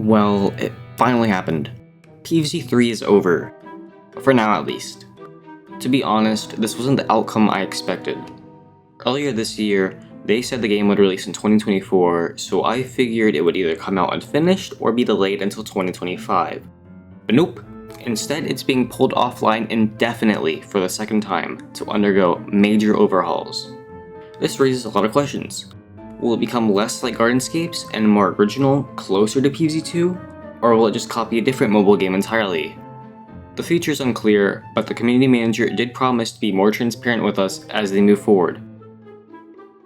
Well, it finally happened. PvZ3 is over. For now, at least. To be honest, this wasn't the outcome I expected. Earlier this year, they said the game would release in 2024, so I figured it would either come out unfinished or be delayed until 2025. But nope. Instead, it's being pulled offline indefinitely for the second time to undergo major overhauls. This raises a lot of questions. Will it become less like Gardenscapes and more original, closer to PvZ2? Or will it just copy a different mobile game entirely? The future is unclear, but the community manager did promise to be more transparent with us as they move forward.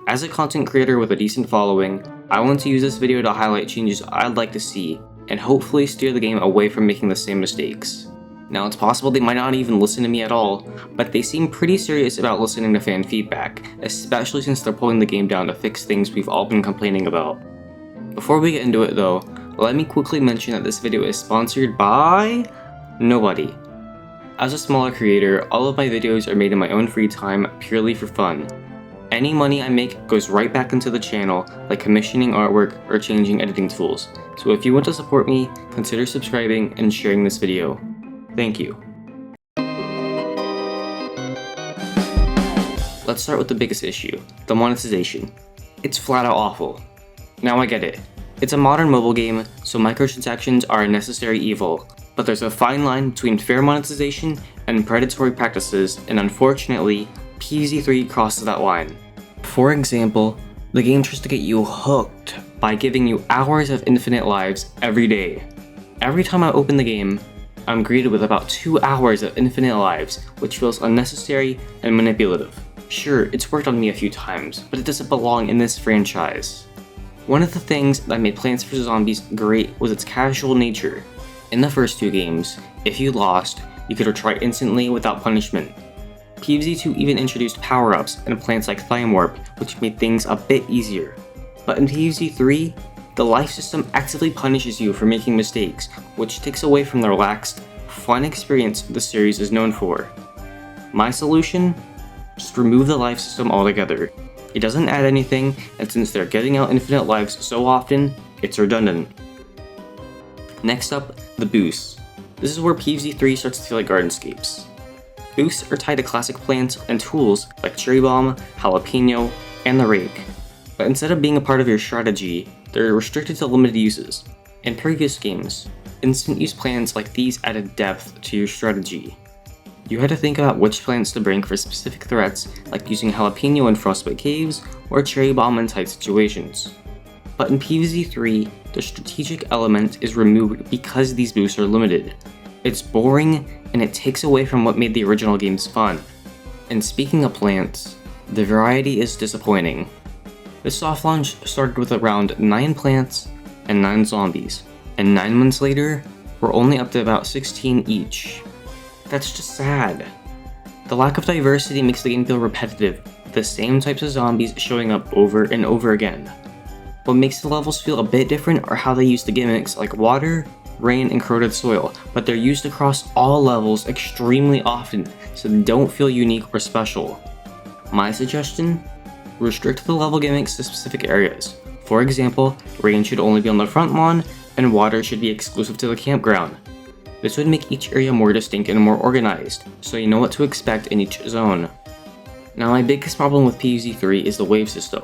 As a content creator with a decent following, I want to use this video to highlight changes I'd like to see, and hopefully steer the game away from making the same mistakes. Now, it's possible they might not even listen to me at all, but they seem pretty serious about listening to fan feedback, especially since they're pulling the game down to fix things we've all been complaining about. Before we get into it though, let me quickly mention that this video is sponsored by nobody. As a smaller creator, all of my videos are made in my own free time, purely for fun. Any money I make goes right back into the channel, like commissioning artwork or changing editing tools, so if you want to support me, consider subscribing and sharing this video. Thank you. Let's start with the biggest issue, the monetization. It's flat out awful. Now I get it. It's a modern mobile game, so microtransactions are a necessary evil, but there's a fine line between fair monetization and predatory practices, and unfortunately, PvZ3 crosses that line. For example, the game tries to get you hooked by giving you hours of infinite lives every day. Every time I open the game, I'm greeted with about 2 hours of infinite lives, which feels unnecessary and manipulative. Sure, it's worked on me a few times, but it doesn't belong in this franchise. One of the things that made Plants vs. Zombies great was its casual nature. In the first 2 games, if you lost, you could retry instantly without punishment. PvZ2 even introduced power-ups and plants like Time Warp, which made things a bit easier. But in PvZ3, the life system actively punishes you for making mistakes, which takes away from the relaxed, fun experience the series is known for. My solution? Just remove the life system altogether. It doesn't add anything, and since they're getting out infinite lives so often, it's redundant. Next up, the boosts. This is where PvZ3 starts to feel like Gardenscapes. Boosts are tied to classic plants and tools like Cherry Bomb, Jalapeno, and the Rake. But instead of being a part of your strategy, they're restricted to limited uses. In previous games, instant use plants like these added depth to your strategy. You had to think about which plants to bring for specific threats, like using Jalapeno in Frostbite Caves or Cherry Bomb in tight situations. But in PvZ3, the strategic element is removed because these boosts are limited. It's boring, and it takes away from what made the original games fun. And speaking of plants, the variety is disappointing. The soft launch started with around 9 plants and 9 zombies, and 9 months later, we're only up to about 16 each. That's just sad. The lack of diversity makes the game feel repetitive, with the same types of zombies showing up over and over again. What makes the levels feel a bit different are how they use the gimmicks like water, rain, and corroded soil, but they're used across all levels extremely often, so they don't feel unique or special. My suggestion? Restrict the level gimmicks to specific areas. For example, rain should only be on the front lawn, and water should be exclusive to the campground. This would make each area more distinct and more organized, so you know what to expect in each zone. Now, my biggest problem with PvZ3 is the wave system.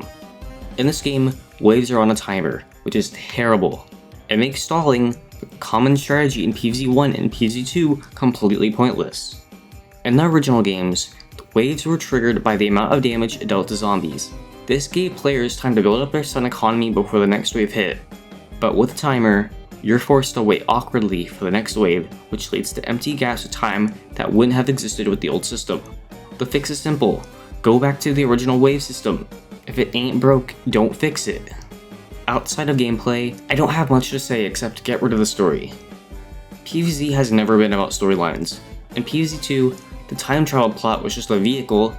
In this game, waves are on a timer, which is terrible. It makes stalling, a common strategy in PvZ1 and PvZ2, completely pointless. In the original games, the waves were triggered by the amount of damage dealt to zombies. This gave players time to build up their stun economy before the next wave hit. But with a timer, you're forced to wait awkwardly for the next wave, which leads to empty gaps of time that wouldn't have existed with the old system. The fix is simple. Go back to the original wave system. If it ain't broke, don't fix it. Outside of gameplay, I don't have much to say except get rid of the story. PvZ has never been about storylines. In PvZ2, the time travel plot was just a vehicle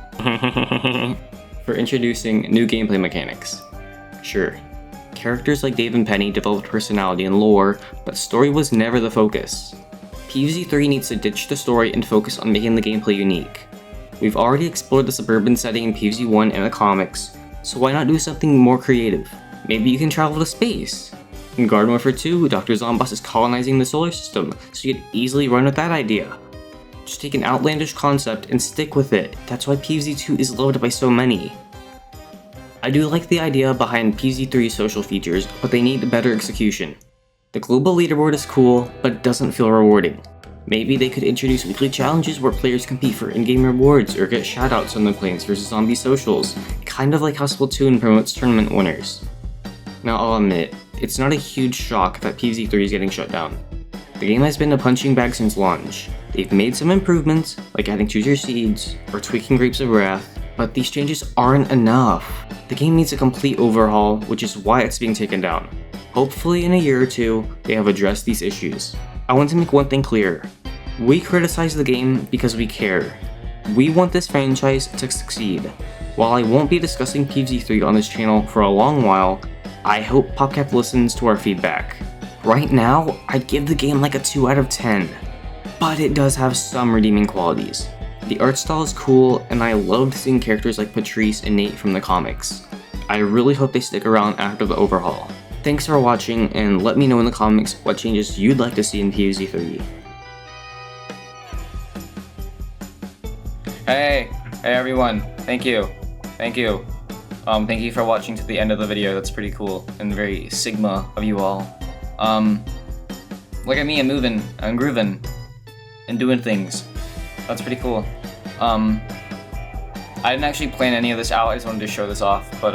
for introducing new gameplay mechanics. Sure, characters like Dave and Penny developed personality and lore, but story was never the focus. PvZ3 needs to ditch the story and focus on making the gameplay unique. We've already explored the suburban setting in PvZ1 and the comics, so why not do something more creative? Maybe you can travel to space. In Garden Warfare 2, Dr. Zomboss is colonizing the solar system, so you could easily run with that idea. Just take an outlandish concept and stick with it. That's why PvZ2 is loved by so many. I do like the idea behind PvZ3's social features, but they need better execution. The global leaderboard is cool, but it doesn't feel rewarding. Maybe they could introduce weekly challenges where players compete for in-game rewards or get shoutouts on the Plants vs Zombie socials, kind of like how Splatoon promotes tournament winners. Now I'll admit, it's not a huge shock that PvZ3 is getting shut down. The game has been a punching bag since launch. They've made some improvements, like adding Choose Your Seeds or tweaking Grapes of Wrath, but these changes aren't enough. The game needs a complete overhaul, which is why it's being taken down. Hopefully in a year or two, they have addressed these issues. I want to make one thing clear. We criticize the game because we care. We want this franchise to succeed. While I won't be discussing PvZ3 on this channel for a long while, I hope PopCap listens to our feedback. Right now, I'd give the game like a 2 out of 10, but it does have some redeeming qualities. The art style is cool, and I loved seeing characters like Patrice and Nate from the comics. I really hope they stick around after the overhaul. Thanks for watching, and let me know in the comments what changes you'd like to see in PvZ3. Hey everyone, thank you. Thank you for watching to the end of the video. That's pretty cool and very Sigma of you all. Look at me, I'm moving, I'm grooving, and doing things. That's pretty cool. I didn't actually plan any of this out, I just wanted to show this off, but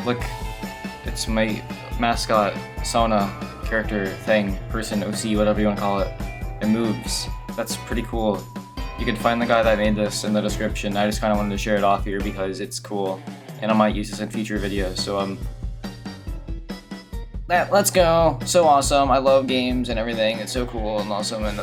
look, it's my mascot, Sona, character, thing, person, OC, whatever you want to call it. It moves. That's pretty cool. You can find the guy that made this in the description. I just kind of wanted to share it off here because it's cool, and I might use this in future videos, so let's go. So awesome. I love games and everything. It's so cool and awesome and